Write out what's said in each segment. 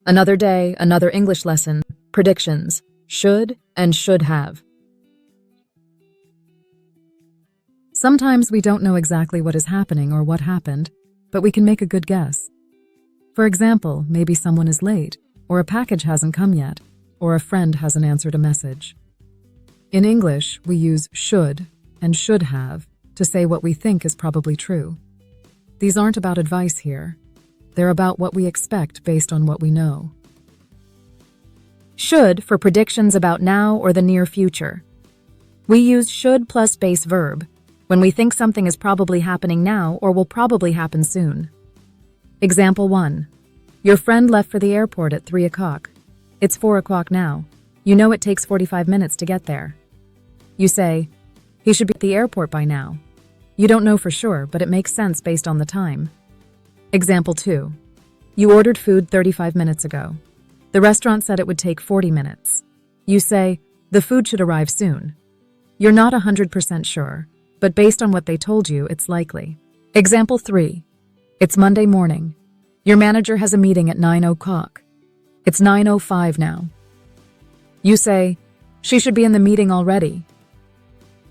Another day, another English lesson. Predictions. Should and should have. Sometimes we don't know exactly what is happening or what happened, but we can make a good guess. For example, maybe someone is late, or a package hasn't come yet, or a friend hasn't answered a message. In English, we use should and should have to say what we think is probably true. These aren't about advice here. They're about what we expect based on what we know. Should for predictions about now or the near future. We use should plus base verb when we think something is probably happening now or will probably happen soon. Example 1. Your friend left for the airport at 3 o'clock. It's 4 o'clock now. You know it takes 45 minutes to get there. You say, he should be at the airport by now. You don't know for sure, but it makes sense based on the time. Example 2. You ordered food 35 minutes ago. The restaurant said it would take 40 minutes. You say, the food should arrive soon. You're not 100% sure, but based on what they told you, it's likely. Example 3. It's Monday morning. Your manager has a meeting at 9 o'clock. It's 9:05 now. You say, she should be in the meeting already.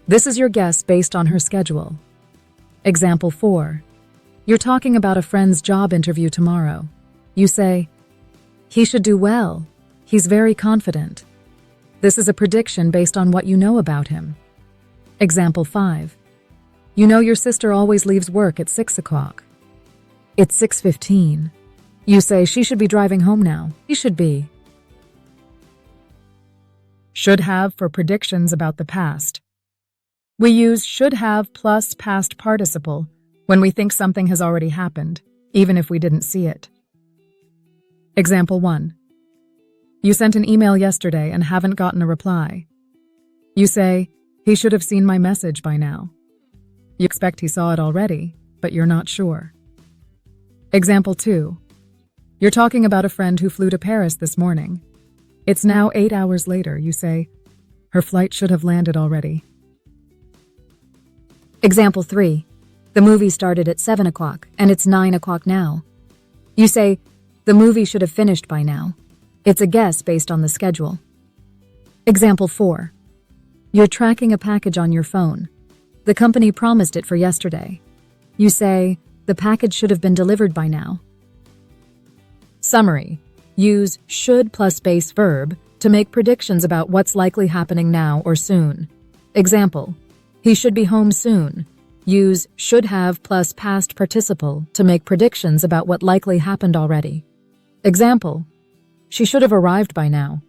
This is your guess based on her schedule. Example 4. You're talking about a friend's job interview tomorrow. You say, he should do well. He's very confident. This is a prediction based on what you know about him. Example 5. You know your sister always leaves work at 6 o'clock. It's 6:15. You say she should be driving home now. She should be. Should have for predictions about the past. We use should have plus past participle when we think something has already happened, even if we didn't see it. Example 1. You sent an email yesterday and haven't gotten a reply. You say, he should have seen my message by now. You expect he saw it already, but you're not sure. Example 2. You're talking about a friend who flew to Paris this morning. It's now 8 hours later. You say, her flight should have landed already. Example 3. The movie started at 7 o'clock and it's 9 o'clock now. You say, the movie should have finished by now. It's a guess based on the schedule. Example 4. You're tracking a package on your phone. The company promised it for yesterday. You say, the package should have been delivered by now. Summary. Use should plus base verb to make predictions about what's likely happening now or soon. Example. He should be home soon. Use should have plus past participle to make predictions about what likely happened already. Example. She should have arrived by now.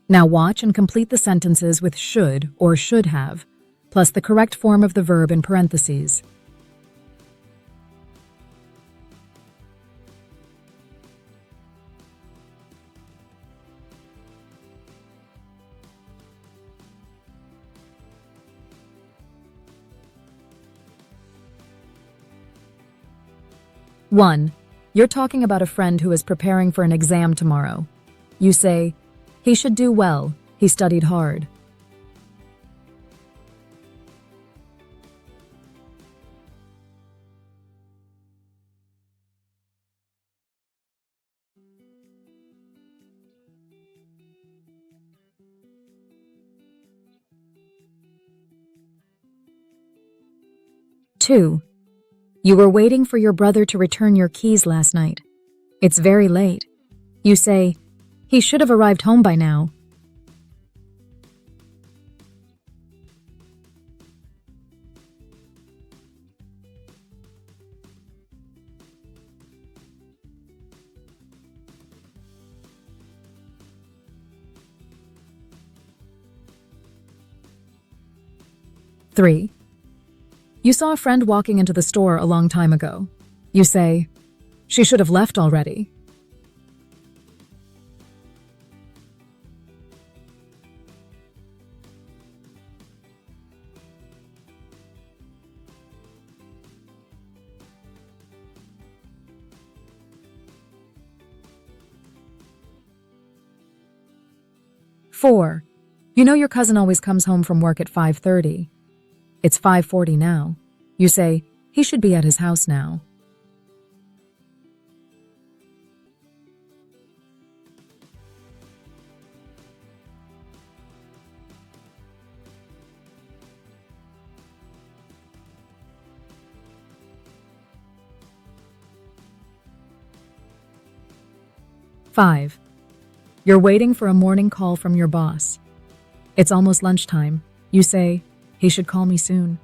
Now watch and complete the sentences with should or should have, plus the correct form of the verb in parentheses. One. You're talking about a friend who is preparing for an exam tomorrow. You say, he should do well. He studied hard. Two. You were waiting for your brother to return your keys last night. It's very late. You say, he should have arrived home by now. Three. You saw a friend walking into the store a long time ago. You say, she should have left already. Four. You know your cousin always comes home from work at 5:30. It's 5:40 now. You say, he should be at his house now. 5. You're waiting for a morning call from your boss. It's almost lunchtime. You say, he should call me soon.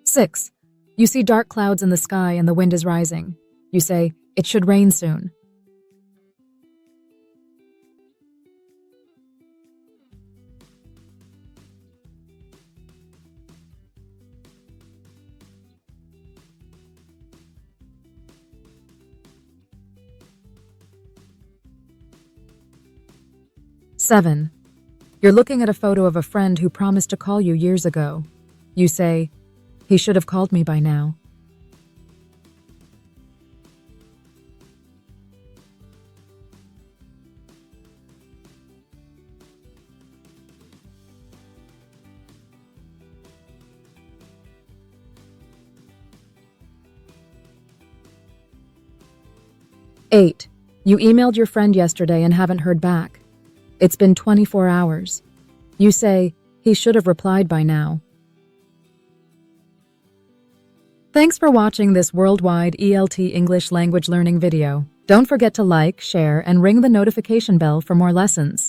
Six, you see dark clouds in the sky and the wind is rising. You say, it should rain soon. Seven, you're looking at a photo of a friend who promised to call you years ago. You say, he should have called me by now. Eight, you emailed your friend yesterday and haven't heard back. It's been 24 hours. You say, he should have replied by now. Thanks for watching this worldwide ELT English language learning video. Don't forget to like, share, and ring the notification bell for more lessons.